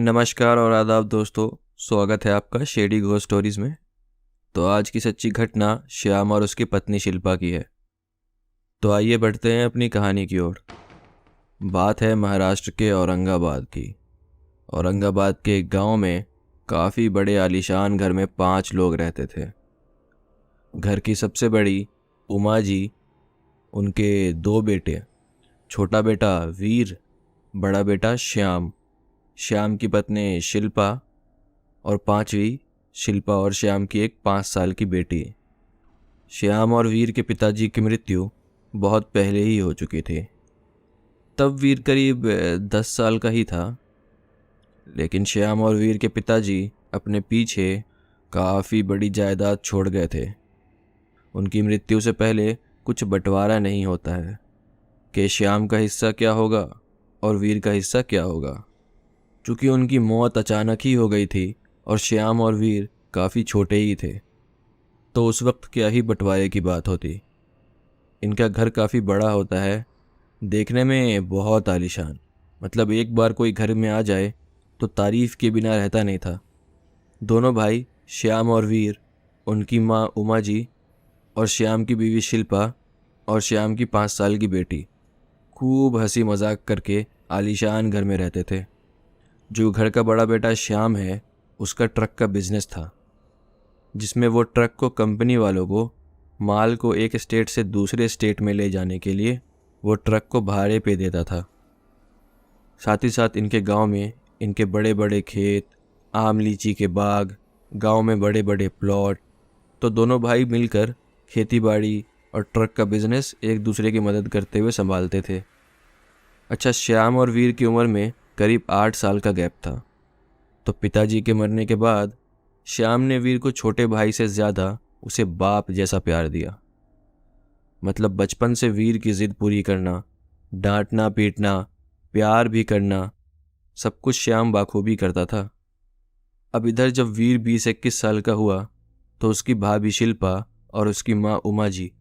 नमस्कार और आदाब दोस्तों। स्वागत है आपका शेडी घोस्ट स्टोरीज में। तो आज की सच्ची घटना श्याम और उसकी पत्नी शिल्पा की है। तो आइए बढ़ते हैं अपनी कहानी की ओर। बात है महाराष्ट्र के औरंगाबाद की। औरंगाबाद के एक गांव में काफ़ी बड़े आलीशान घर में 5 लोग रहते थे। घर की सबसे बड़ी उमा जी, उनके 2 बेटे, छोटा बेटा वीर, बड़ा बेटा श्याम, श्याम की पत्नी शिल्पा और 5वीं शिल्पा और श्याम की एक 5 साल की बेटी। श्याम और वीर के पिताजी की मृत्यु बहुत पहले ही हो चुकी थी। तब वीर करीब 10 साल का ही था। लेकिन श्याम और वीर के पिताजी अपने पीछे काफ़ी बड़ी जायदाद छोड़ गए थे। उनकी मृत्यु से पहले कुछ बंटवारा नहीं होता है कि श्याम का हिस्सा क्या होगा और वीर का हिस्सा क्या होगा। चूँकि उनकी मौत अचानक ही हो गई थी और श्याम और वीर काफ़ी छोटे ही थे, तो उस वक्त क्या ही बंटवारे की बात होती। इनका घर काफ़ी बड़ा होता है, देखने में बहुत आलीशान। मतलब एक बार कोई घर में आ जाए तो तारीफ़ के बिना रहता नहीं था। दोनों भाई श्याम और वीर, उनकी माँ उमा जी और श्याम की बीवी शिल्पा और श्याम की 5 साल की बेटी खूब हंसी मजाक करके आलीशान घर में रहते थे। जो घर का बड़ा बेटा श्याम है, उसका ट्रक का बिजनेस था, जिसमें वो ट्रक को कंपनी वालों को माल को एक स्टेट से दूसरे स्टेट में ले जाने के लिए वो ट्रक को भाड़े पे देता था। साथ ही साथ इनके गांव में इनके बड़े बड़े खेत, आम लीची के बाग, गांव में बड़े बड़े प्लॉट। तो दोनों भाई मिलकर खेती बाड़ी और ट्रक का बिजनेस एक दूसरे की मदद करते हुए संभालते थे। अच्छा, श्याम और वीर की उम्र में करीब 8 साल का गैप था। तो पिताजी के मरने के बाद श्याम ने वीर को छोटे भाई से ज़्यादा उसे बाप जैसा प्यार दिया। मतलब बचपन से वीर की ज़िद पूरी करना, डांटना पीटना, प्यार भी करना, सब कुछ श्याम बाखूबी करता था। अब इधर जब वीर 20-21 साल का हुआ तो उसकी भाभी शिल्पा और उसकी माँ उमा जी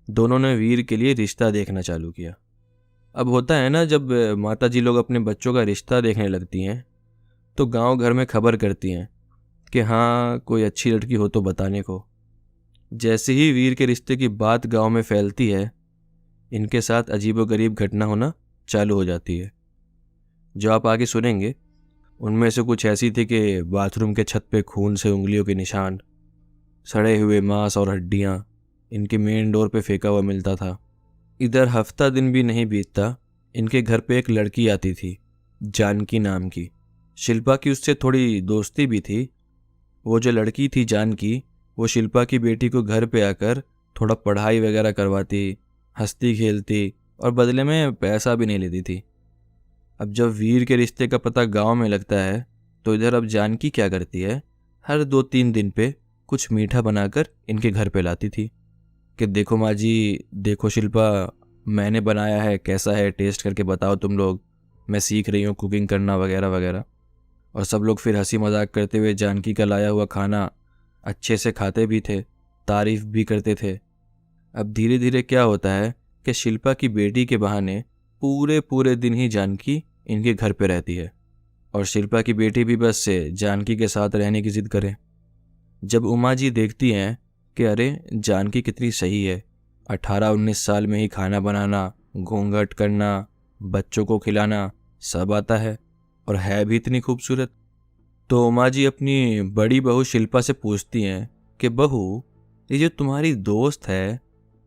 दोनों ने वीर के लिए रिश्ता देखना चालू किया। अब होता है ना, जब माता जी लोग अपने बच्चों का रिश्ता देखने लगती हैं तो गांव घर में खबर करती हैं कि हाँ, कोई अच्छी लड़की हो तो बताने को। जैसे ही वीर के रिश्ते की बात गांव में फैलती है, इनके साथ अजीबोगरीब घटना होना चालू हो जाती है। जो आप आगे सुनेंगे उनमें से कुछ ऐसी थी कि बाथरूम के छत पे खून से उंगलियों के निशान, सड़े हुए मांस और हड्डियाँ इनके मेन डोर पे फेंका हुआ मिलता था। इधर हफ्ता दिन भी नहीं बीतता, इनके घर पे एक लड़की आती थी, जानकी नाम की। शिल्पा की उससे थोड़ी दोस्ती भी थी। वो जो लड़की थी जानकी, वो शिल्पा की बेटी को घर पे आकर थोड़ा पढ़ाई वगैरह करवाती, हंसती खेलती और बदले में पैसा भी नहीं लेती थी। अब जब वीर के रिश्ते का पता गांव में लगता है तो इधर अब जानकी क्या करती है, हर 2-3 दिन पे कुछ मीठा बनाकर इनके घर पे लाती थी कि देखो माँ जी, देखो शिल्पा, मैंने बनाया है, कैसा है, टेस्ट करके बताओ तुम लोग, मैं सीख रही हूँ कुकिंग करना वगैरह वगैरह। और सब लोग फिर हंसी मजाक करते हुए जानकी का लाया हुआ खाना अच्छे से खाते भी थे, तारीफ भी करते थे। अब धीरे धीरे क्या होता है कि शिल्पा की बेटी के बहाने पूरे पूरे दिन ही जानकी इनके घर पे रहती है और शिल्पा की बेटी भी बस से जानकी के साथ रहने की जिद करे। जब उमा जी देखती हैं कि अरे जानकी कितनी सही है, 18-19 साल में ही खाना बनाना, घूंघट करना, बच्चों को खिलाना सब आता है और है भी इतनी खूबसूरत, तो उमा जी अपनी बड़ी बहू शिल्पा से पूछती हैं कि बहू, ये जो तुम्हारी दोस्त है,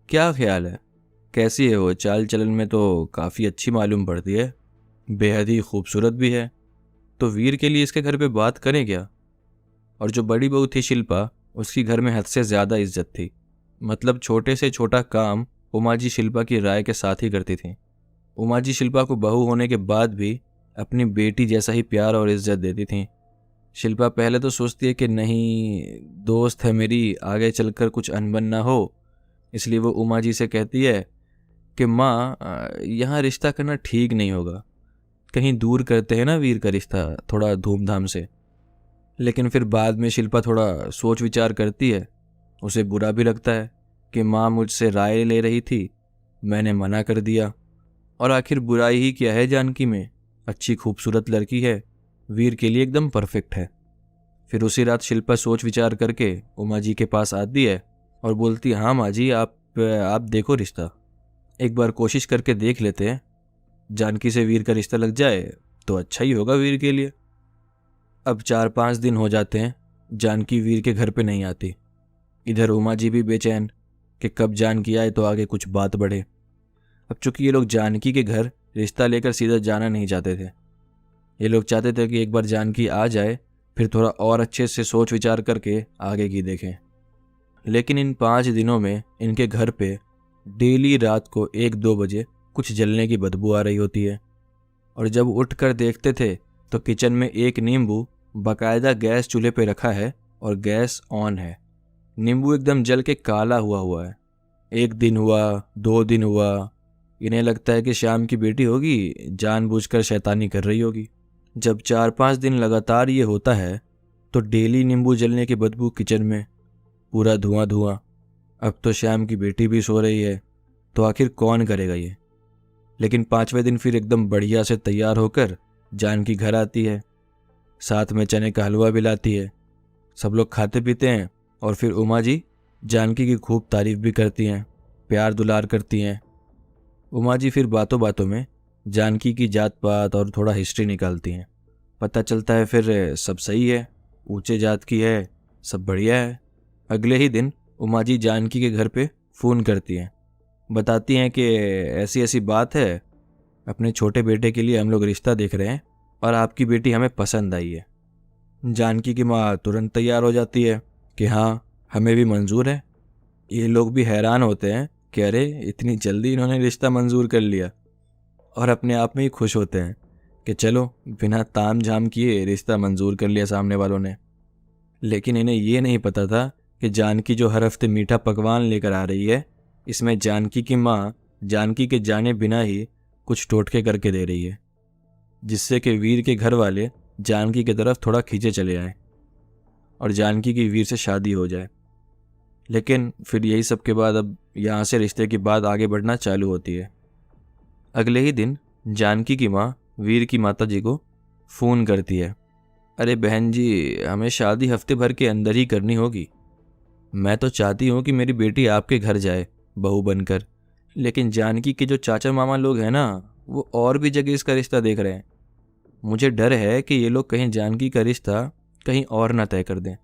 क्या ख्याल है, कैसी है वो, चाल चलन में तो काफ़ी अच्छी मालूम पड़ती है, बेहद ही खूबसूरत भी है, तो वीर के लिए इसके घर पे बात करें क्या। और जो बड़ी बहू थी शिल्पा, उसकी घर में हद से ज़्यादा इज्जत थी। मतलब छोटे से छोटा काम उमा जी शिल्पा की राय के साथ ही करती थी। उमा जी शिल्पा को बहू होने के बाद भी अपनी बेटी जैसा ही प्यार और इज्जत देती थी। शिल्पा पहले तो सोचती है कि नहीं, दोस्त है मेरी, आगे चलकर कुछ अनबन ना हो, इसलिए वो उमा जी से कहती है कि माँ, यहाँ रिश्ता करना ठीक नहीं होगा, कहीं दूर करते हैं ना वीर का रिश्ता थोड़ा धूमधाम से। लेकिन फिर बाद में शिल्पा थोड़ा सोच विचार करती है, उसे बुरा भी लगता है कि माँ मुझसे राय ले रही थी, मैंने मना कर दिया। और आखिर बुराई ही क्या है जानकी में, अच्छी खूबसूरत लड़की है, वीर के लिए एकदम परफेक्ट है। फिर उसी रात शिल्पा सोच विचार करके उमा जी के पास आती है और बोलती है, हाँ माँ जी, आप देखो रिश्ता, एक बार कोशिश करके देख लेते हैं। जानकी से वीर का रिश्ता लग जाए तो अच्छा ही होगा वीर के लिए। अब 4-5 दिन हो जाते हैं, जानकी वीर के घर पे नहीं आती। इधर उमा जी भी बेचैन कि कब जानकी आए तो आगे कुछ बात बढ़े। अब चूंकि ये लोग जानकी के घर रिश्ता लेकर सीधा जाना नहीं चाहते थे, ये लोग चाहते थे कि एक बार जानकी आ जाए फिर थोड़ा और अच्छे से सोच विचार करके आगे की देखें। लेकिन इन 5 दिनों में इनके घर पे डेली रात को 1-2 बजे कुछ जलने की बदबू आ रही होती है। और जब उठ कर देखते थे तो किचन में एक नींबू बाकायदा गैस चूल्हे पे रखा है और गैस ऑन है। नींबू एकदम जल के काला हुआ हुआ है। 1 दिन हुआ, 2 दिन हुआ, इन्हें लगता है कि श्याम की बेटी होगी, जानबूझकर शैतानी कर रही होगी। जब 4-5 दिन लगातार ये होता है तो डेली नींबू जलने की बदबू किचन में, पूरा धुआं धुआं। अब तो श्याम की बेटी भी सो रही है, तो आखिर कौन करेगा ये। लेकिन 5वें दिन फिर एकदम बढ़िया से तैयार होकर जानकी घर आती है, साथ में चने का हलवा भी लाती है। सब लोग खाते पीते हैं और फिर उमा जी जानकी की खूब तारीफ भी करती हैं, प्यार दुलार करती हैं। उमा जी फिर बातों बातों में जानकी की जात पात और थोड़ा हिस्ट्री निकालती हैं। पता चलता है फिर सब सही है, ऊंचे जात की है, सब बढ़िया है। अगले ही दिन उमा जी जानकी के घर पे फ़ोन करती हैं, बताती हैं कि ऐसी ऐसी बात है, अपने छोटे बेटे के लिए हम लोग रिश्ता देख रहे हैं और आपकी बेटी हमें पसंद आई है। जानकी की माँ तुरंत तैयार हो जाती है कि हाँ, हमें भी मंजूर है। ये लोग भी हैरान होते हैं कि अरे इतनी जल्दी इन्होंने रिश्ता मंजूर कर लिया, और अपने आप में ही खुश होते हैं कि चलो बिना ताम झाम किए रिश्ता मंजूर कर लिया सामने वालों ने। लेकिन इन्हें ये नहीं पता था कि जानकी जो हर हफ्ते मीठा पकवान लेकर आ रही है, इसमें जानकी की माँ जानकी के जाने बिना ही कुछ टोटके करके दे रही है, जिससे कि वीर के घर वाले जानकी की तरफ थोड़ा खींचे चले आए और जानकी की वीर से शादी हो जाए। लेकिन फिर यही सब के बाद अब यहाँ से रिश्ते की बात आगे बढ़ना चालू होती है। अगले ही दिन जानकी की माँ वीर की माता जी को फ़ोन करती है, अरे बहन जी, हमें शादी हफ्ते भर के अंदर ही करनी होगी। मैं तो चाहती हूँ कि मेरी बेटी आपके घर जाए बहू बनकर, लेकिन जानकी के जो चाचा मामा लोग हैं ना, वो और भी जगह इसका रिश्ता देख रहे हैं। मुझे डर है कि ये लोग कहीं जानकी का रिश्ता कहीं और ना तय कर दें।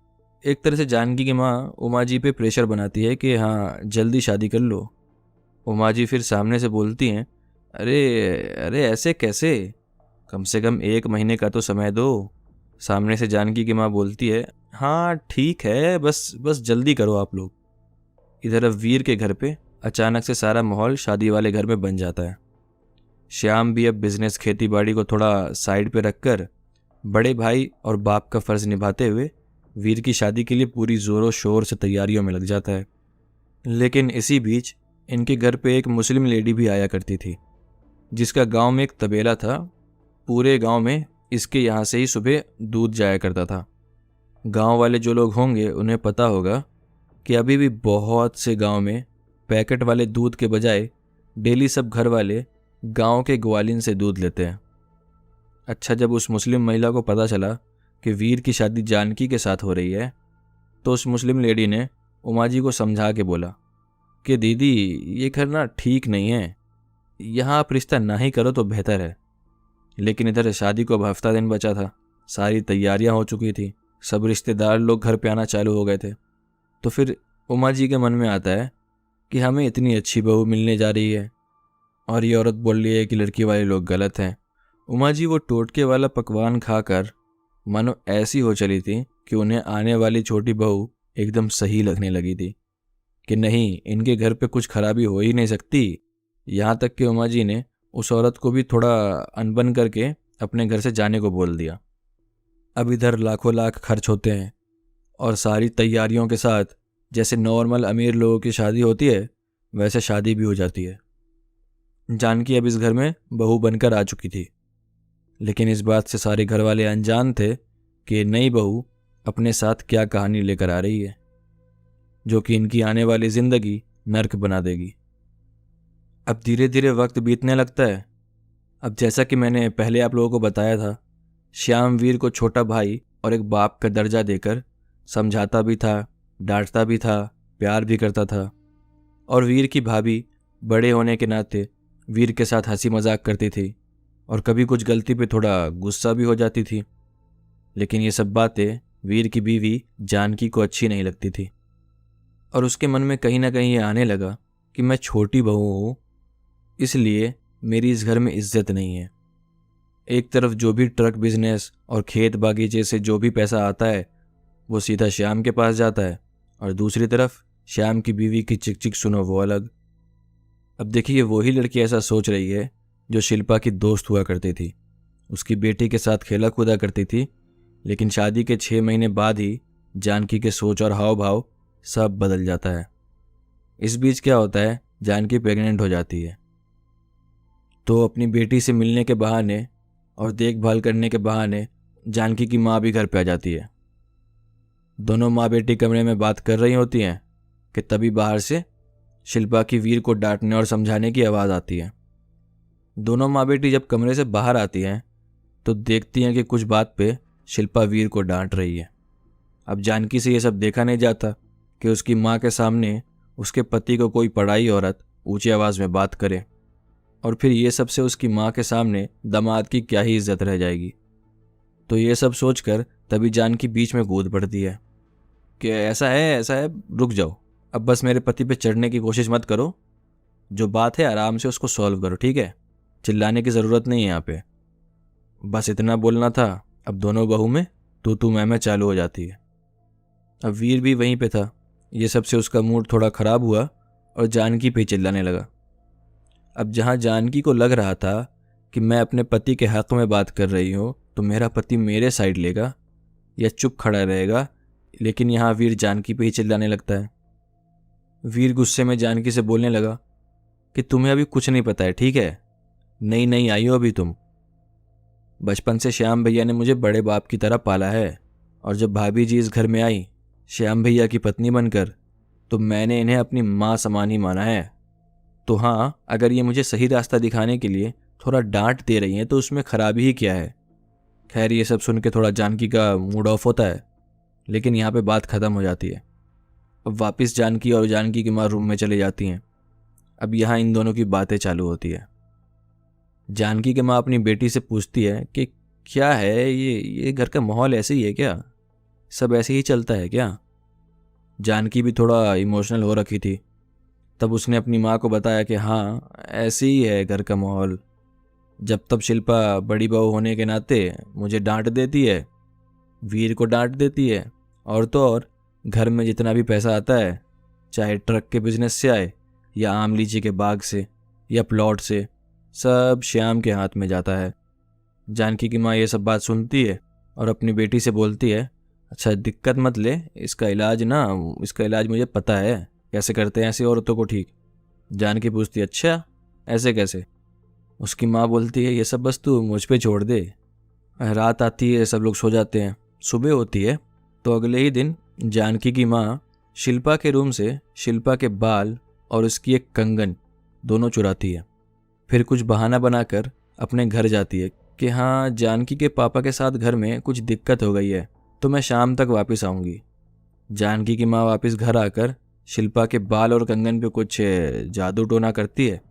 एक तरह से जानकी की माँ उमा जी पे प्रेशर बनाती है कि हाँ, जल्दी शादी कर लो। उमा जी फिर सामने से बोलती हैं, अरे अरे ऐसे कैसे, कम से कम 1 महीने का तो समय दो। सामने से जानकी की माँ बोलती है, हाँ ठीक है, बस जल्दी करो आप लोग। इधर अब वीर के घर पे अचानक से सारा माहौल शादी वाले घर में बन जाता है। श्याम भी अब बिजनेस खेती बाड़ी को थोड़ा साइड पे रखकर बड़े भाई और बाप का फर्ज निभाते हुए वीर की शादी के लिए पूरी ज़ोरों शोर से तैयारियों में लग जाता है। लेकिन इसी बीच इनके घर पे एक मुस्लिम लेडी भी आया करती थी, जिसका गांव में एक तबेला था। पूरे गांव में इसके यहाँ से ही सुबह दूध जाया करता था। गांव वाले जो लोग होंगे उन्हें पता होगा कि अभी भी बहुत से गांव में पैकेट वाले दूध के बजाय डेली सब घर वाले गांव के ग्वालिन से दूध लेते हैं। अच्छा, जब उस मुस्लिम महिला को पता चला कि वीर की शादी जानकी के साथ हो रही है, तो उस मुस्लिम लेडी ने उमा जी को समझा के बोला कि दीदी, ये घर ना ठीक नहीं है, यहाँ आप रिश्ता ना ही करो तो बेहतर है। लेकिन इधर शादी को अब हफ्ता दिन बचा था, सारी तैयारियां हो चुकी थी, सब रिश्तेदार लोग घर पे आना चालू हो गए थे। तो फिर उमा जी के मन में आता है कि हमें इतनी अच्छी बहू मिलने जा रही है और ये औरत बोल रही है कि लड़की वाले लोग गलत हैं। उमा जी वो टोटके वाला पकवान खाकर मानो ऐसी हो चली थी कि उन्हें आने वाली छोटी बहू एकदम सही लगने लगी थी कि नहीं, इनके घर पे कुछ खराबी हो ही नहीं सकती। यहाँ तक कि उमा जी ने उस औरत को भी थोड़ा अनबन करके अपने घर से जाने को बोल दिया। अब इधर लाखों लाख खर्च होते हैं और सारी तैयारियों के साथ जैसे नॉर्मल अमीर लोगों की शादी होती है वैसे शादी भी हो जाती है। जानकी अब इस घर में बहू बनकर आ चुकी थी, लेकिन इस बात से सारे घर वाले अनजान थे कि नई बहू अपने साथ क्या कहानी लेकर आ रही है, जो कि इनकी आने वाली ज़िंदगी नर्क बना देगी। अब धीरे धीरे वक्त बीतने लगता है। अब जैसा कि मैंने पहले आप लोगों को बताया था श्याम वीर को छोटा भाई और एक बाप का दर्जा देकर समझाता भी था, डांटता भी था, प्यार भी करता था। और वीर की भाभी बड़े होने के नाते वीर के साथ हंसी मजाक करती थी और कभी कुछ गलती पे थोड़ा गुस्सा भी हो जाती थी। लेकिन ये सब बातें वीर की बीवी जानकी को अच्छी नहीं लगती थी और उसके मन में कहीं ना कहीं ये आने लगा कि मैं छोटी बहू हूँ, इसलिए मेरी इस घर में इज्जत नहीं है। एक तरफ जो भी ट्रक बिजनेस और खेत बागीचे से जो भी पैसा आता है वो सीधा श्याम के पास जाता है और दूसरी तरफ श्याम की बीवी की चिक चिक सुनो वो अलग। अब देखिए वही लड़की ऐसा सोच रही है जो शिल्पा की दोस्त हुआ करती थी, उसकी बेटी के साथ खेला कूदा करती थी, लेकिन शादी के 6 महीने बाद ही जानकी के सोच और हाव भाव सब बदल जाता है। इस बीच क्या होता है, जानकी प्रेग्नेंट हो जाती है। तो अपनी बेटी से मिलने के बहाने और देखभाल करने के बहाने जानकी की माँ भी घर पे आ जाती है। दोनों माँ बेटी कमरे में बात कर रही होती हैं कि तभी बाहर से शिल्पा की वीर को डांटने और समझाने की आवाज़ आती है। दोनों माँ बेटी जब कमरे से बाहर आती हैं तो देखती हैं कि कुछ बात पे शिल्पा वीर को डांट रही है। अब जानकी से ये सब देखा नहीं जाता कि उसकी माँ के सामने उसके पति को कोई पढ़ाई औरत ऊंची आवाज़ में बात करे, और फिर ये सब से उसकी माँ के सामने दामाद की क्या ही इज्जत रह जाएगी। तो ये सब सोचकर तभी जानकी बीच में कूद पड़ती है कि ऐसा है, रुक जाओ, अब बस मेरे पति पे चढ़ने की कोशिश मत करो, जो बात है आराम से उसको सॉल्व करो, ठीक है, चिल्लाने की ज़रूरत नहीं है यहाँ पे। बस इतना बोलना था। अब दोनों बहू में तू मैं चालू हो जाती है। अब वीर भी वहीं पे था। ये सब से उसका मूड थोड़ा ख़राब हुआ और जानकी पे चिल्लाने लगा। अब जहाँ जानकी को लग रहा था कि मैं अपने पति के हक़ में बात कर रही हूँ तो मेरा पति मेरे साइड लेगा या चुप खड़ा रहेगा, लेकिन यहाँ वीर जानकी पे ही चिल्लाने लगता है। वीर गुस्से में जानकी से बोलने लगा कि तुम्हें अभी कुछ नहीं पता है, ठीक है, नई नई आई हो अभी तुम। बचपन से श्याम भैया ने मुझे बड़े बाप की तरह पाला है और जब भाभी जी इस घर में आई श्याम भैया की पत्नी बनकर तो मैंने इन्हें अपनी माँ समान ही माना है। तो हाँ, अगर ये मुझे सही रास्ता दिखाने के लिए थोड़ा डांट दे रही हैं तो उसमें खराबी ही क्या है। खैर ये सब सुन के थोड़ा जानकी का मूड ऑफ होता है, लेकिन यहाँ पे बात ख़त्म हो जाती है। अब वापस जानकी और जानकी की माँ रूम में चली जाती हैं। अब यहाँ इन दोनों की बातें चालू होती है। जानकी की माँ अपनी बेटी से पूछती है कि क्या है ये घर का माहौल ऐसे ही है क्या, सब ऐसे ही चलता है क्या। जानकी भी थोड़ा इमोशनल हो रखी थी। तब उसने अपनी माँ को बताया कि हाँ ऐसे ही है घर का माहौल, जब तब शिल्पा बड़ी बहू होने के नाते मुझे डांट देती है, वीर को डांट देती है, और तो और घर में जितना भी पैसा आता है, चाहे ट्रक के बिजनेस से आए या आम लीची के बाग से या प्लॉट से, सब श्याम के हाथ में जाता है। जानकी की माँ ये सब बात सुनती है और अपनी बेटी से बोलती है, अच्छा दिक्कत मत ले, इसका इलाज मुझे पता है, कैसे करते हैं ऐसी औरतों को ठीक। जानकी पूछती है, अच्छा ऐसे कैसे। उसकी माँ बोलती है, ये सब बस तू मुझ पे छोड़ दे। रात आती है, सब लोग सो जाते हैं, सुबह होती है तो अगले ही दिन जानकी की माँ शिल्पा के रूम से शिल्पा के बाल और उसकी एक कंगन दोनों चुराती है। फिर कुछ बहाना बनाकर अपने घर जाती है कि हाँ जानकी के पापा के साथ घर में कुछ दिक्कत हो गई है तो मैं शाम तक वापस आऊँगी। जानकी की माँ वापस घर आकर शिल्पा के बाल और कंगन पे कुछ जादू टोना करती है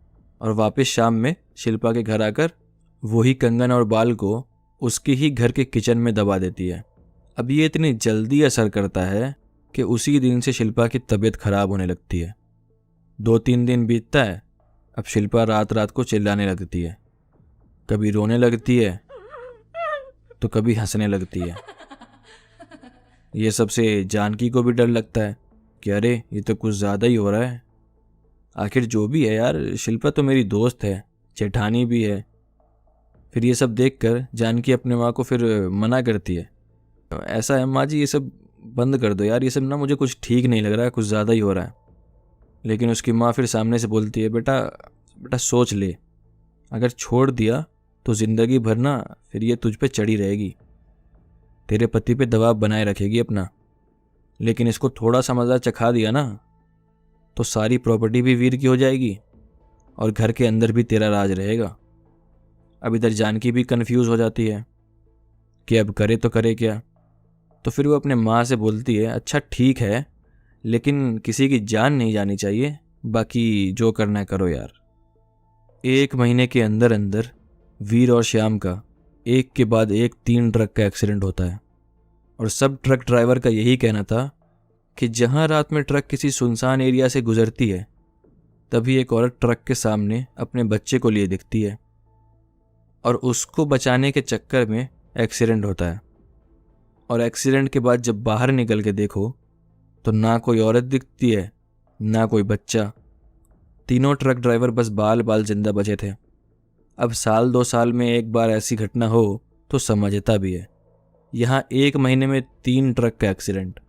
और वापस शाम में शिल्पा के घर आकर वही कंगन और बाल को उसके ही घर के किचन में दबा देती है। अब ये इतनी जल्दी असर करता है कि उसी दिन से शिल्पा की तबीयत खराब होने लगती है। 2-3 दिन बीतता है। अब शिल्पा रात रात को चिल्लाने लगती है, कभी रोने लगती है तो कभी हंसने लगती है। ये सबसे जानकी को भी डर लगता है कि अरे ये तो कुछ ज़्यादा ही हो रहा है। आखिर जो भी है यार, शिल्पा तो मेरी दोस्त है, जेठानी भी है। फिर ये सब देखकर जानकी अपने माँ को फिर मना करती है, ऐसा है माँ जी ये सब बंद कर दो यार, ये सब ना मुझे कुछ ठीक नहीं लग रहा है, कुछ ज़्यादा ही हो रहा है। लेकिन उसकी माँ फिर सामने से बोलती है, बेटा सोच ले, अगर छोड़ दिया तो ज़िंदगी भर ना फिर ये तुझ पे चढ़ी रहेगी, तेरे पति पे दबाव बनाए रखेगी अपना। लेकिन इसको थोड़ा सा मज़ा चखा दिया ना तो सारी प्रॉपर्टी भी वीर की हो जाएगी और घर के अंदर भी तेरा राज रहेगा। अब इधर जानकी भी कंफ्यूज हो जाती है। कि अब करे तो करे क्या। तो फिर वो अपने माँ से बोलती है, अच्छा ठीक है, लेकिन किसी की जान नहीं जानी चाहिए, बाकी जो करना है करो यार। 1 महीने के अंदर अंदर वीर और श्याम का एक के बाद एक 3 ट्रक का एक्सीडेंट होता है। और सब ट्रक ड्राइवर का यही कहना था कि जहां रात में ट्रक किसी सुनसान एरिया से गुजरती है, तभी एक औरत ट्रक के सामने अपने बच्चे को लिए दिखती है और उसको बचाने के चक्कर में एक्सीडेंट होता है। और एक्सीडेंट के बाद जब बाहर निकल के देखो तो ना कोई औरत दिखती है, ना कोई बच्चा। तीनों ट्रक ड्राइवर बस बाल बाल जिंदा बचे थे। अब साल 2 साल में एक बार ऐसी घटना हो तो समझता भी है। यहाँ 1 महीने में 3 ट्रक का एक्सीडेंट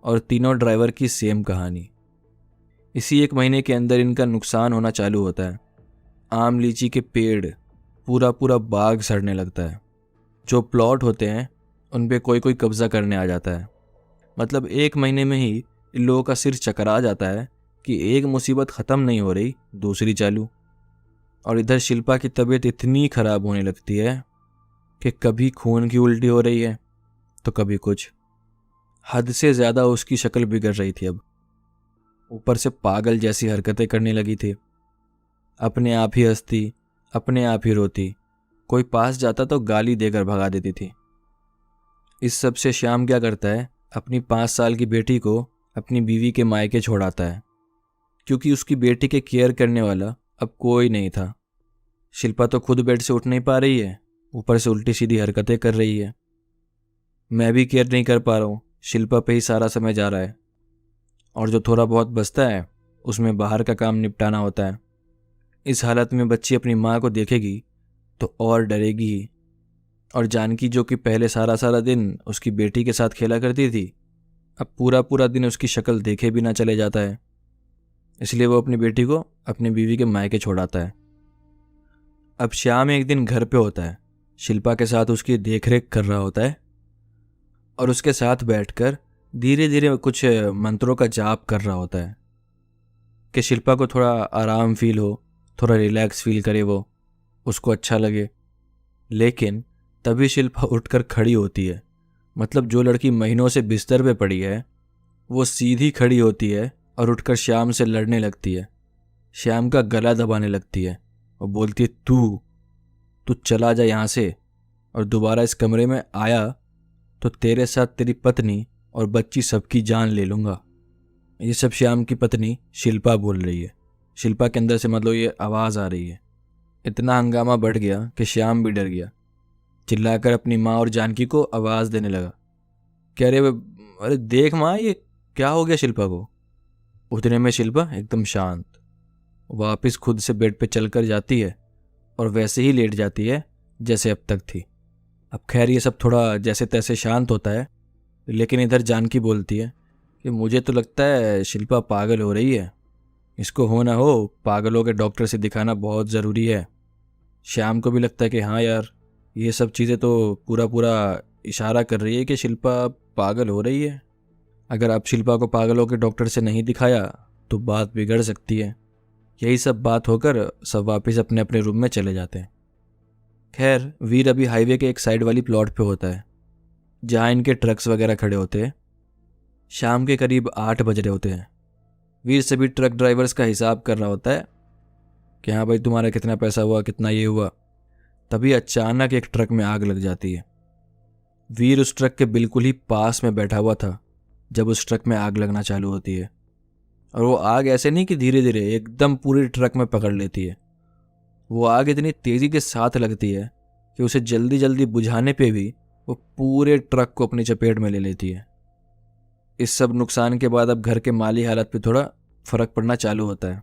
और तीनों ड्राइवर की सेम कहानी। इसी 1 महीने के अंदर इनका नुकसान होना चालू होता है। आम लीची के पेड़, पूरा पूरा बाग सड़ने लगता है। जो प्लॉट होते हैं उन पे कोई कोई कब्जा करने आ जाता है। मतलब 1 महीने में ही इन लोगों का सिर चकरा जाता है कि एक मुसीबत ख़त्म नहीं हो रही, दूसरी चालू। और इधर शिल्पा की तबीयत इतनी ख़राब होने लगती है कि कभी खून की उल्टी हो रही है तो कभी कुछ। हद से ज़्यादा उसकी शक्ल बिगड़ रही थी। अब ऊपर से पागल जैसी हरकतें करने लगी थी। अपने आप ही हंसती, अपने आप ही रोती। कोई पास जाता तो गाली देकर भगा देती थी। इस सब से श्याम क्या करता है, अपनी 5 साल की बेटी को अपनी बीवी के मायके छोड़ाता है, क्योंकि उसकी बेटी के केयर करने वाला अब कोई नहीं था। शिल्पा तो खुद बेड से उठ नहीं पा रही है, ऊपर से उल्टी सीधी हरकतें कर रही है। मैं भी केयर नहीं कर पा रहा हूँ, शिल्पा पे ही सारा समय जा रहा है। और जो थोड़ा बहुत बचता है उसमें बाहर का काम निपटाना होता है। इस हालत में बच्ची अपनी माँ को देखेगी तो और डरेगी ही। और जानकी, जो कि पहले सारा सारा दिन उसकी बेटी के साथ खेला करती थी, अब पूरा पूरा दिन उसकी शक्ल देखे भी ना चले जाता है। इसलिए वो अपनी बेटी को अपनी बीवी के मायके छोड़ाता है। अब श्याम एक दिन घर पे होता है, शिल्पा के साथ उसकी देखरेख कर रहा होता है और उसके साथ बैठकर धीरे धीरे कुछ मंत्रों का जाप कर रहा होता है कि शिल्पा को थोड़ा आराम फील हो, थोड़ा रिलैक्स फील करे, वो उसको अच्छा लगे। लेकिन तभी शिल्पा उठकर खड़ी होती है। मतलब जो लड़की महीनों से बिस्तर पे पड़ी है वो सीधी खड़ी होती है और उठकर श्याम से लड़ने लगती है। श्याम का गला दबाने लगती है और बोलती है, तू चला जा यहाँ से, और दोबारा इस कमरे में आया तो तेरे साथ तेरी पत्नी और बच्ची सबकी जान ले लूँगा। ये सब श्याम की पत्नी शिल्पा बोल रही है। शिल्पा के अंदर से मतलब ये आवाज़ आ रही है। इतना हंगामा बढ़ गया कि श्याम भी डर गया। चिल्लाकर अपनी माँ और जानकी को आवाज़ देने लगा कि अरे देख माँ, ये क्या हो गया शिल्पा को। उतने में शिल्पा एकदम शांत वापस खुद से बेड पे चलकर जाती है और वैसे ही लेट जाती है जैसे अब तक थी। अब खैर ये सब थोड़ा जैसे तैसे शांत होता है, लेकिन इधर जानकी बोलती है कि मुझे तो लगता है शिल्पा पागल हो रही है। इसको हो ना हो पागलों के डॉक्टर से दिखाना बहुत ज़रूरी है। श्याम को भी लगता है कि हाँ यार, ये सब चीज़ें तो पूरा पूरा इशारा कर रही है कि शिल्पा पागल हो रही है। अगर आप शिल्पा को पागलों के डॉक्टर से नहीं दिखाया तो बात बिगड़ सकती है। यही सब बात होकर सब वापस अपने अपने रूम में चले जाते हैं। खैर वीर अभी हाईवे के एक साइड वाली प्लॉट पे होता है जहाँ इनके ट्रक्स वगैरह खड़े होते हैं। शाम के करीब 8 बज रहे होते हैं। वीर सभी ट्रक ड्राइवर्स का हिसाब कर रहा होता है कि हाँ भाई तुम्हारा कितना पैसा हुआ, कितना ये हुआ। तभी अचानक एक ट्रक में आग लग जाती है। वीर उस ट्रक के बिल्कुल ही पास में बैठा हुआ था जब उस ट्रक में आग लगना चालू होती है। और वो आग ऐसे नहीं कि धीरे धीरे, एकदम पूरी ट्रक में पकड़ लेती है। वो आग इतनी तेज़ी के साथ लगती है कि उसे जल्दी जल्दी बुझाने पे भी वो पूरे ट्रक को अपनी चपेट में ले लेती है। इस सब नुकसान के बाद अब घर के माली हालत पे थोड़ा फ़र्क पड़ना चालू होता है।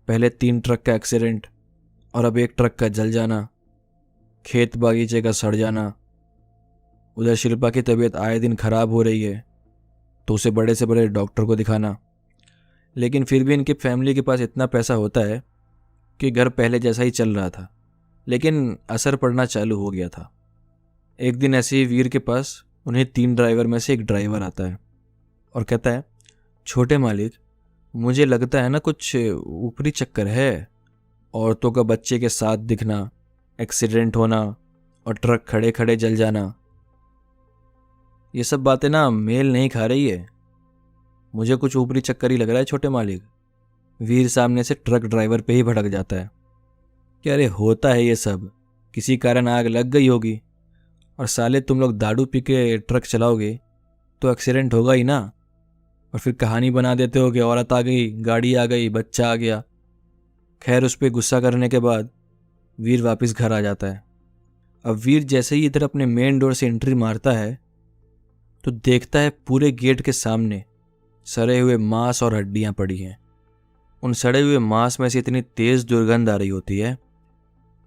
पहले 3 ट्रक का एक्सीडेंट और अब एक ट्रक का जल जाना, खेत बागीचे का सड़ जाना। उधर शिल्पा की तबीयत आए दिन ख़राब हो रही है तो उसे बड़े से बड़े डॉक्टर को दिखाना। लेकिन फिर भी इनकी फैमिली के पास इतना पैसा होता है कि घर पहले जैसा ही चल रहा था, लेकिन असर पड़ना चालू हो गया था। एक दिन ऐसे ही वीर के पास उन्हें 3 ड्राइवर में से एक ड्राइवर आता है और कहता है, छोटे मालिक, मुझे लगता है ना कुछ ऊपरी चक्कर है। औरतों का बच्चे के साथ दिखना, एक्सीडेंट होना और ट्रक खड़े खड़े जल जाना। ये सब बातें ना मेल नहीं खा रही है। मुझे कुछ ऊपरी चक्कर ही लग रहा है छोटे मालिक। वीर सामने से ट्रक ड्राइवर पे ही भड़क जाता है कि अरे होता है ये सब, किसी कारण आग लग गई होगी, और साले तुम लोग दारू पी के ट्रक चलाओगे तो एक्सीडेंट होगा ही ना। और फिर कहानी बना देते हो कि औरत आ गई, गाड़ी आ गई, बच्चा आ गया। खैर उस पर गुस्सा करने के बाद वीर वापस घर आ जाता है। अब वीर जैसे ही इधर अपने मेन डोर से एंट्री मारता है तो देखता है पूरे गेट के सामने सड़े हुए मांस और हड्डियां पड़ी हैं। उन सड़े हुए मांस में से इतनी तेज दुर्गंध आ रही होती है,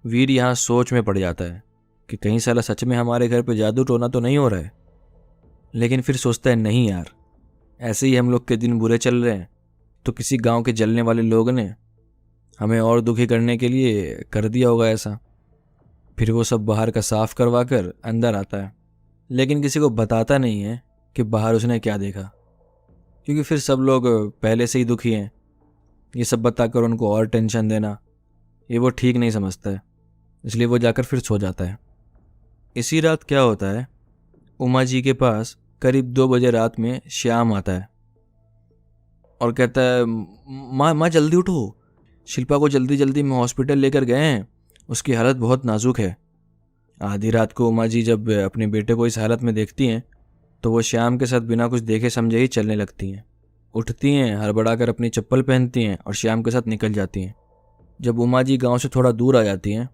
वीर यहाँ सोच में पड़ जाता है कि कहीं साला सच में हमारे घर पे जादू टोना तो नहीं हो रहा है। लेकिन फिर सोचता है नहीं यार, ऐसे ही हम लोग के दिन बुरे चल रहे हैं तो किसी गांव के जलने वाले लोग ने हमें और दुखी करने के लिए कर दिया होगा ऐसा। फिर वो सब बाहर का साफ करवा कर अंदर आता है, लेकिन किसी को बताता नहीं है कि बाहर उसने क्या देखा, क्योंकि फिर सब लोग पहले से ही दुखी हैं। ये सब बताकर उनको और टेंशन देना ये वो ठीक नहीं समझता है, इसलिए वो जाकर फिर सो जाता है। इसी रात क्या होता है, उमा जी के पास करीब 2 बजे रात में श्याम आता है और कहता है माँ जल्दी उठो, शिल्पा को जल्दी जल्दी में हॉस्पिटल लेकर गए हैं, उसकी हालत बहुत नाजुक है। आधी रात को उमा जी जब अपने बेटे को इस हालत में देखती हैं तो वो श्याम के साथ बिना कुछ देखे समझे ही चलने लगती हैं। उठती हैं, हड़बड़ाकर अपनी चप्पल पहनती हैं और श्याम के साथ निकल जाती हैं। जब उमा जी गाँव से थोड़ा दूर आ जाती हैं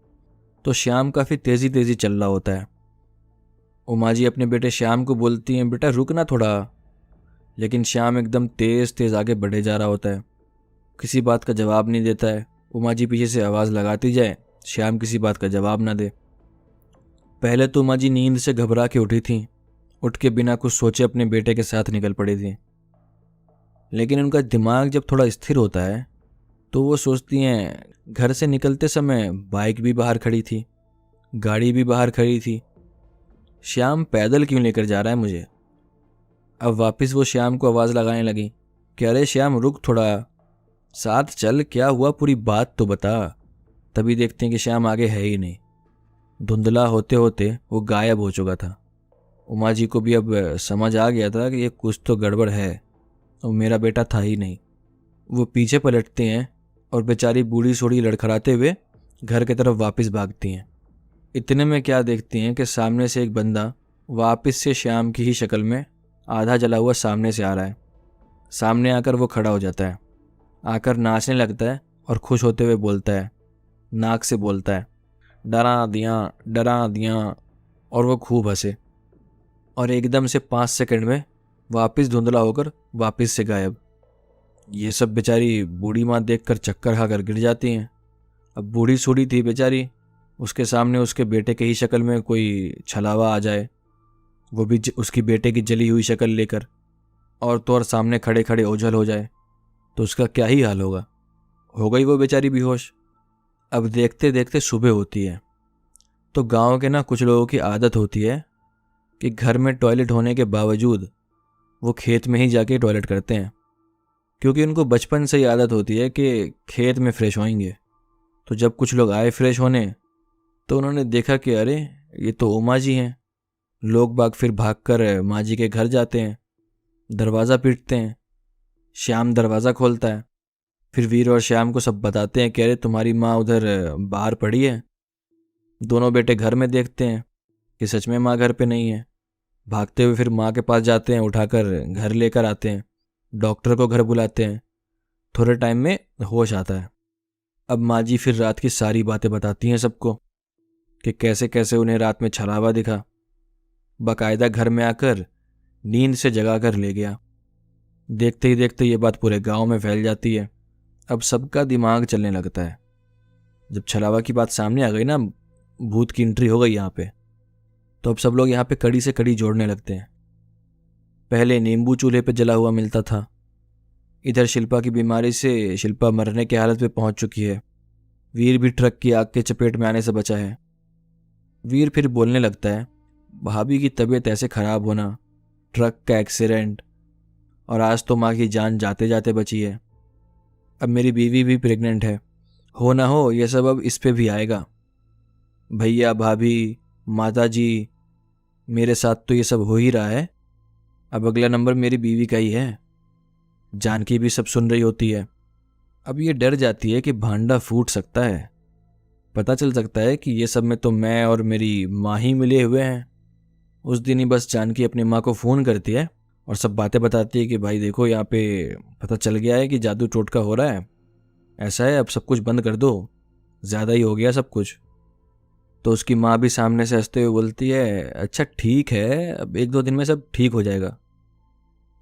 तो श्याम काफ़ी तेज़ी चल रहा होता है। उमा जी अपने बेटे श्याम को बोलती हैं बेटा रुक ना थोड़ा, लेकिन श्याम एकदम तेज़ आगे बढ़े जा रहा होता है, किसी बात का जवाब नहीं देता है। उमा जी पीछे से आवाज़ लगाती जाए, श्याम किसी बात का जवाब ना दे। पहले तो उमा जी नींद से घबरा के उठी थीं, उठ के बिना कुछ सोचे अपने बेटे के साथ निकल पड़ी थी। लेकिन उनका दिमाग जब थोड़ा स्थिर होता है तो वो सोचती हैं घर से निकलते समय बाइक भी बाहर खड़ी थी, गाड़ी भी बाहर खड़ी थी, श्याम पैदल क्यों लेकर जा रहा है मुझे। अब वापस वो श्याम को आवाज़ लगाने लगी कि अरे श्याम रुक थोड़ा, साथ चल, क्या हुआ पूरी बात तो बता। तभी देखते हैं कि श्याम आगे है ही नहीं, धुंधला होते होते वो गायब हो चुका था। उमा जी को भी अब समझ आ गया था कि ये कुछ तो गड़बड़ है और मेरा बेटा था ही नहीं। वो पीछे पलटते हैं और बेचारी बूढ़ी सोढ़ी लड़खड़ाते हुए घर की तरफ वापस भागती हैं। इतने में क्या देखती हैं कि सामने से एक बंदा वापस से श्याम की ही शक्ल में आधा जला हुआ सामने से आ रहा है। सामने आकर वो खड़ा हो जाता है, आकर नाचने लगता है और खुश होते हुए बोलता है, नाक से बोलता है डरा दिया, और वो खूब हंसे और एकदम से 5 सेकंड में वापस धुंधला होकर वापस से गायब। ये सब बेचारी बूढ़ी माँ देखकर चक्कर खाकर गिर जाती हैं। अब बूढ़ी सूढ़ी थी बेचारी, उसके सामने उसके बेटे के ही शक्ल में कोई छलावा आ जाए, वो भी उसकी बेटे की जली हुई शक्ल लेकर, और तो और सामने खड़े खड़े ओझल हो जाए तो उसका क्या ही हाल होगा। हो गई वो बेचारी बेहोश। अब देखते देखते सुबह होती है तो गांव के ना कुछ लोगों की आदत होती है कि घर में टॉयलेट होने के बावजूद वो खेत में ही जाके टॉयलेट करते हैं, क्योंकि उनको बचपन से ही आदत होती है कि खेत में फ्रेश होएंगे। तो जब कुछ लोग आए फ्रेश होने तो उन्होंने देखा कि अरे ये तो उमा जी हैं। लोग बाग फिर भागकर माँ जी के घर जाते हैं, दरवाज़ा पीटते हैं। श्याम दरवाज़ा खोलता है, फिर वीर और श्याम को सब बताते हैं कि अरे तुम्हारी माँ उधर बाहर पड़ी है। दोनों बेटे घर में देखते हैं कि सच में माँ घर पे नहीं है। भागते हुए फिर माँ के पास जाते हैं, उठाकर घर लेकर आते हैं, डॉक्टर को घर बुलाते हैं। थोड़े टाइम में होश आता है। अब माँ जी फिर रात की सारी बातें बताती हैं सबको कि कैसे कैसे उन्हें रात में छलावा दिखा, बाकायदा घर में आकर नींद से जगा कर ले गया। देखते ही देखते ये बात पूरे गांव में फैल जाती है। अब सबका दिमाग चलने लगता है। जब छलावा की बात सामने आ गई ना, भूत की एंट्री हो गई यहाँ पे, तो अब सब लोग यहाँ पे कड़ी से कड़ी जोड़ने लगते हैं। पहले नींबू चूल्हे पे जला हुआ मिलता था, इधर शिल्पा की बीमारी से शिल्पा मरने की हालत पे पहुंच चुकी है। वीर भी ट्रक की आग के चपेट में आने से बचा है। वीर फिर बोलने लगता है भाभी की तबीयत ऐसे ख़राब होना, ट्रक का एक्सीडेंट, और आज तो माँ की जान जाते जाते बची है। अब मेरी बीवी भी प्रेग्नेंट है, हो ना हो ये सब अब इस पे भी आएगा। भैया भाभी माता जी, मेरे साथ तो ये सब हो ही रहा है, अब अगला नंबर मेरी बीवी का ही है। जानकी भी सब सुन रही होती है। अब ये डर जाती है कि भांडा फूट सकता है, पता चल सकता है कि ये सब में तो मैं और मेरी माँ ही मिले हुए हैं। उस दिन ही बस जानकी अपनी माँ को फ़ोन करती है और सब बातें बताती है कि भाई देखो, यहाँ पे पता चल गया है कि जादू टोटका हो रहा है, ऐसा है, अब सब कुछ बंद कर दो, ज़्यादा ही हो गया सब कुछ। तो उसकी माँ भी सामने से हंसते हुए बोलती है, अच्छा ठीक है, अब 1-2 दिन में सब ठीक हो जाएगा।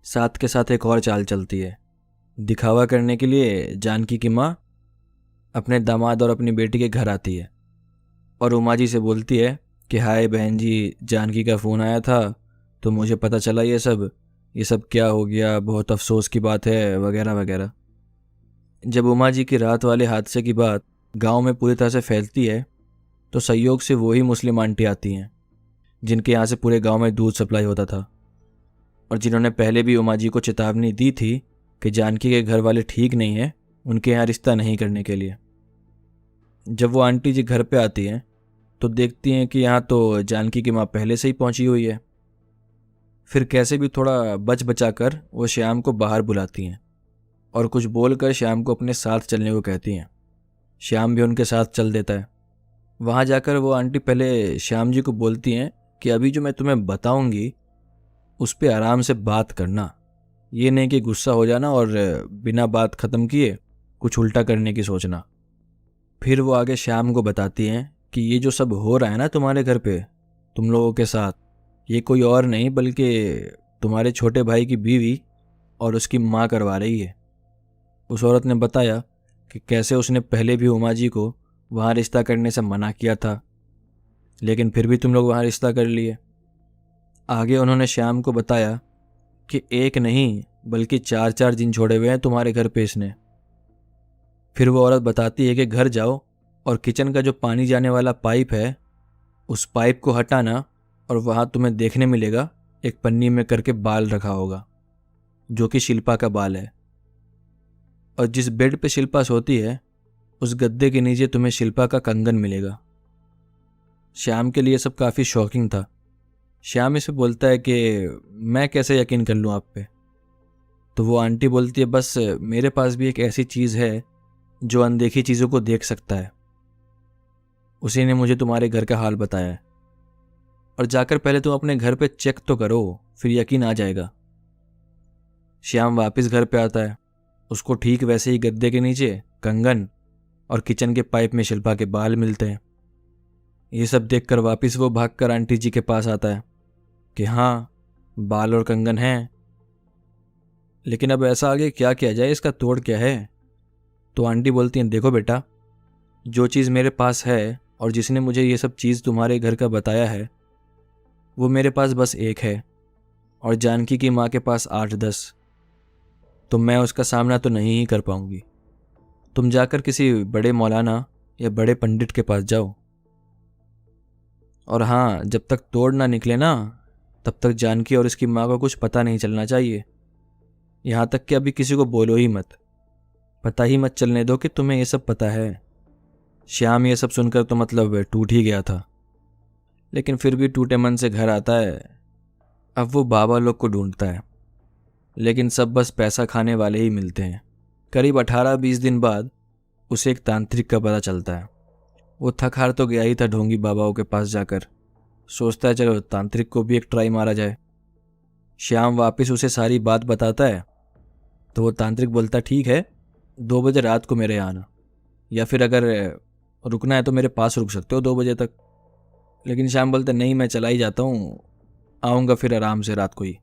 साथ के साथ एक और चाल चलती है। दिखावा करने के लिए जानकी की माँ अपने दामाद और अपनी बेटी के घर आती है और उमा जी से बोलती है कि हाय बहन जी, जानकी का फ़ोन आया था तो मुझे पता चला ये सब क्या हो गया, बहुत अफसोस की बात है, वगैरह वगैरह। जब उमा जी की रात वाले हादसे की बात गांव में पूरी तरह से फैलती है तो संयोग से वही मुस्लिम आंटी आती हैं जिनके यहाँ से पूरे गांव में दूध सप्लाई होता था और जिन्होंने पहले भी उमा जी को चेतावनी दी थी कि जानकी के घर वाले ठीक नहीं हैं, उनके यहाँ रिश्ता नहीं करने के लिए। जब वो आंटी जी घर पे आती हैं तो देखती हैं कि यहाँ तो जानकी की माँ पहले से ही पहुंची हुई है। फिर कैसे भी थोड़ा बच बचा कर वो श्याम को बाहर बुलाती हैं और कुछ बोलकर श्याम को अपने साथ चलने को कहती हैं। श्याम भी उनके साथ चल देता है। वहाँ जाकर वो आंटी पहले श्याम जी को बोलती हैं कि अभी जो मैं तुम्हें बताऊंगी उस पर आराम से बात करना, ये नहीं कि गुस्सा हो जाना और बिना बात ख़त्म किए कुछ उल्टा करने की सोचना। फिर वो आगे श्याम को बताती हैं कि ये जो सब हो रहा है ना तुम्हारे घर पे तुम लोगों के साथ, ये कोई और नहीं बल्कि तुम्हारे छोटे भाई की बीवी और उसकी माँ करवा रही है। उस औरत ने बताया कि कैसे उसने पहले भी उमा जी को वहाँ रिश्ता करने से मना किया था, लेकिन फिर भी तुम लोग वहाँ रिश्ता कर लिए। आगे उन्होंने श्याम को बताया कि एक नहीं बल्कि 4-4 जिन छोड़े हुए हैं तुम्हारे घर पे इसने। फिर वो औरत बताती है कि घर जाओ और किचन का जो पानी जाने वाला पाइप है उस पाइप को हटाना और वहाँ तुम्हें देखने मिलेगा एक पन्नी में करके बाल रखा होगा जो कि शिल्पा का बाल है, और जिस बेड पे शिल्पा सोती है उस गद्दे के नीचे तुम्हें शिल्पा का कंगन मिलेगा। श्याम के लिए सब काफ़ी शॉकिंग था। श्याम इसे बोलता है कि मैं कैसे यकीन कर लूँ आप पे। तो वो आंटी बोलती है, बस मेरे पास भी एक ऐसी चीज़ है जो अनदेखी चीज़ों को देख सकता है, उसी ने मुझे तुम्हारे घर का हाल बताया है, और जाकर पहले तुम अपने घर पे चेक तो करो, फिर यकीन आ जाएगा। श्याम वापस घर पे आता है। उसको ठीक वैसे ही गद्दे के नीचे कंगन और किचन के पाइप में शिल्पा के बाल मिलते हैं। ये सब देखकर वापस वो भागकर आंटी जी के पास आता है कि हाँ, बाल और कंगन हैं, लेकिन अब ऐसा आगे क्या किया जाए, इसका तोड़ क्या है। तो आंटी बोलती हैं, देखो बेटा, जो चीज़ मेरे पास है और जिसने मुझे ये सब चीज़ तुम्हारे घर का बताया है वो मेरे पास बस एक है और जानकी की माँ के पास 8-10, तो मैं उसका सामना तो नहीं ही कर पाऊंगी। तुम जाकर किसी बड़े मौलाना या बड़े पंडित के पास जाओ, और हाँ, जब तक तोड़ ना निकले ना तब तक जानकी और इसकी माँ को कुछ पता नहीं चलना चाहिए। यहाँ तक कि अभी किसी को बोलो ही मत, पता ही मत चलने दो कि तुम्हें ये सब पता है। श्याम ये सब सुनकर तो मतलब टूट ही गया था, लेकिन फिर भी टूटे मन से घर आता है। अब वो बाबा लोग को ढूंढता है, लेकिन सब बस पैसा खाने वाले ही मिलते हैं। करीब 18-20 दिन बाद उसे एक तांत्रिक का पता चलता है। वो थक हार तो गया ही था ढोंगी बाबाओं के पास जाकर, सोचता है चलो तांत्रिक को भी एक ट्राई मारा जाए। श्याम वापस उसे सारी बात बताता है तो वो तांत्रिक बोलता, ठीक है, 2 बजे रात को मेरे यहाँ आना, या फिर अगर रुकना है तो मेरे पास रुक सकते हो 2 बजे तक। लेकिन श्याम बोलता, नहीं, मैं चला ही जाता हूँ, आऊँगा फिर आराम से रात को ही।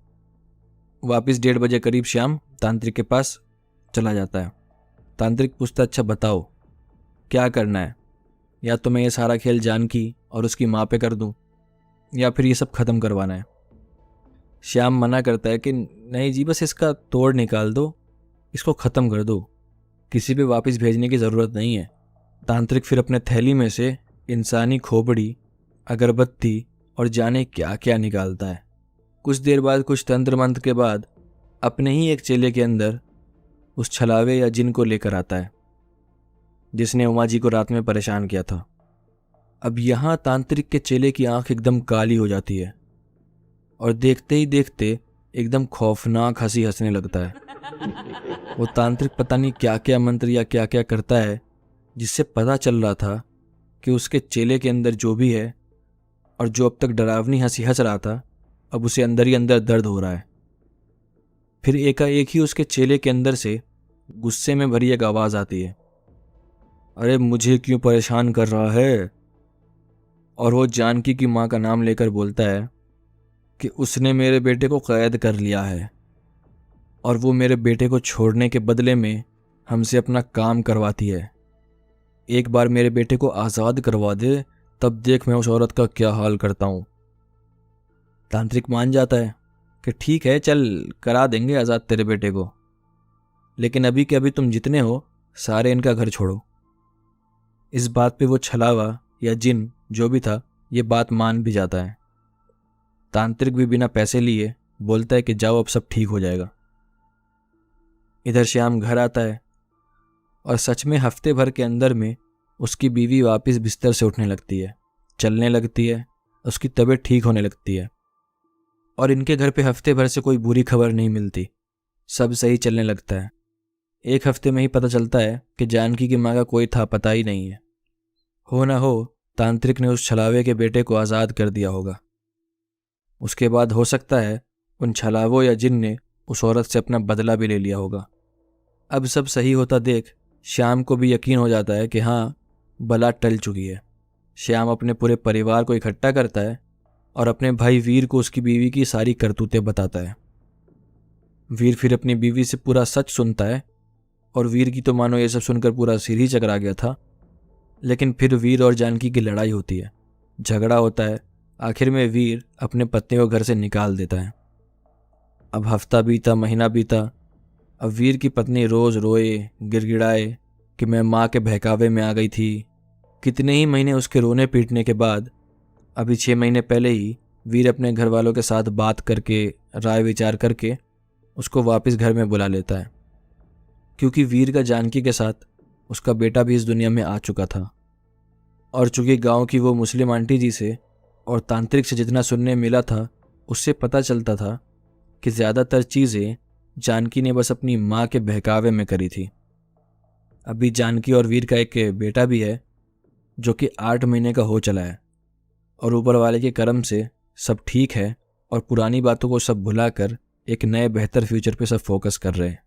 वापस 1:30 बजे करीब श्याम तांत्रिक के पास चला जाता है। तांत्रिक पूछता, अच्छा बताओ क्या करना है, या तो मैं ये सारा खेल जानकी और उसकी माँ पे कर दूं, या फिर ये सब ख़त्म करवाना है। श्याम मना करता है कि नहीं जी, बस इसका तोड़ निकाल दो, इसको ख़त्म कर दो, किसी पे वापस भेजने की ज़रूरत नहीं है। तांत्रिक फिर अपने थैली में से इंसानी खोपड़ी, अगरबत्ती और जाने क्या क्या निकालता है। कुछ देर बाद, कुछ तंत्र मंत्र के बाद, अपने ही एक चेले के अंदर उस छलावे या जिन को लेकर आता है जिसने उमा जी को रात में परेशान किया था। अब यहाँ तांत्रिक के चेले की आंख एकदम काली हो जाती है और देखते ही देखते एकदम खौफनाक हंसी हंसने लगता है। वो तांत्रिक पता नहीं क्या क्या मंत्र या क्या क्या करता है, जिससे पता चल रहा था कि उसके चेले के अंदर जो भी है और जो अब तक डरावनी हंसी हंस रहा था, अब उसे अंदर ही अंदर दर्द हो रहा है। फिर एकाएक ही उसके चेले के अंदर से गुस्से में भरी एक आवाज़ आती है, अरे मुझे क्यों परेशान कर रहा है। और वो जानकी की माँ का नाम लेकर बोलता है कि उसने मेरे बेटे को कैद कर लिया है और वो मेरे बेटे को छोड़ने के बदले में हमसे अपना काम करवाती है। एक बार मेरे बेटे को आज़ाद करवा दे, तब देख मैं उस औरत का क्या हाल करता हूँ। तांत्रिक मान जाता है कि ठीक है, चल करा देंगे आज़ाद तेरे बेटे को, लेकिन अभी के अभी तुम जितने हो सारे इनका घर छोड़ो। इस बात पे वो छलावा या जिन जो भी था ये बात मान भी जाता है। तांत्रिक भी बिना पैसे लिए बोलता है कि जाओ, अब सब ठीक हो जाएगा। इधर श्याम घर आता है और सच में हफ्ते भर के अंदर में उसकी बीवी वापस बिस्तर से उठने लगती है, चलने लगती है, उसकी तबीयत ठीक होने लगती है और इनके घर पे हफ्ते भर से कोई बुरी खबर नहीं मिलती, सब सही चलने लगता है। एक हफ्ते में ही पता चलता है कि जानकी की माँ का कोई था पता ही नहीं है। हो ना हो तांत्रिक ने उस छलावे के बेटे को आज़ाद कर दिया होगा। उसके बाद हो सकता है उन छलावों या जिन ने उस औरत से अपना बदला भी ले लिया होगा। अब सब सही होता देख श्याम को भी यकीन हो जाता है कि हाँ, बला टल चुकी है। श्याम अपने पूरे परिवार को इकट्ठा करता है और अपने भाई वीर को उसकी बीवी की सारी करतूतें बताता है। वीर फिर अपनी बीवी से पूरा सच सुनता है और वीर की तो मानो ये सब सुनकर पूरा सिर ही चकरा गया था। लेकिन फिर वीर और जानकी की लड़ाई होती है, झगड़ा होता है। आखिर में वीर अपने पत्नी को घर से निकाल देता है। अब हफ्ता बीता, महीना बीता। अब वीर की पत्नी रोज़ रोए गिड़गिड़ाए कि मैं माँ के बहकावे में आ गई थी। कितने ही महीने उसके रोने पीटने के बाद अभी 6 महीने पहले ही वीर अपने घर वालों के साथ बात करके, राय विचार करके उसको वापस घर में बुला लेता है, क्योंकि वीर का जानकी के साथ उसका बेटा भी इस दुनिया में आ चुका था। और चूंकि गांव की वो मुस्लिम आंटी जी से और तांत्रिक से जितना सुनने मिला था, उससे पता चलता था कि ज़्यादातर चीज़ें जानकी ने बस अपनी माँ के बहकावे में करी थी। अभी जानकी और वीर का एक बेटा भी है जो कि 8 महीने का हो चला है और ऊपर वाले के करम से सब ठीक है और पुरानी बातों को सब भुलाकर एक नए बेहतर फ्यूचर पे सब फोकस कर रहे हैं।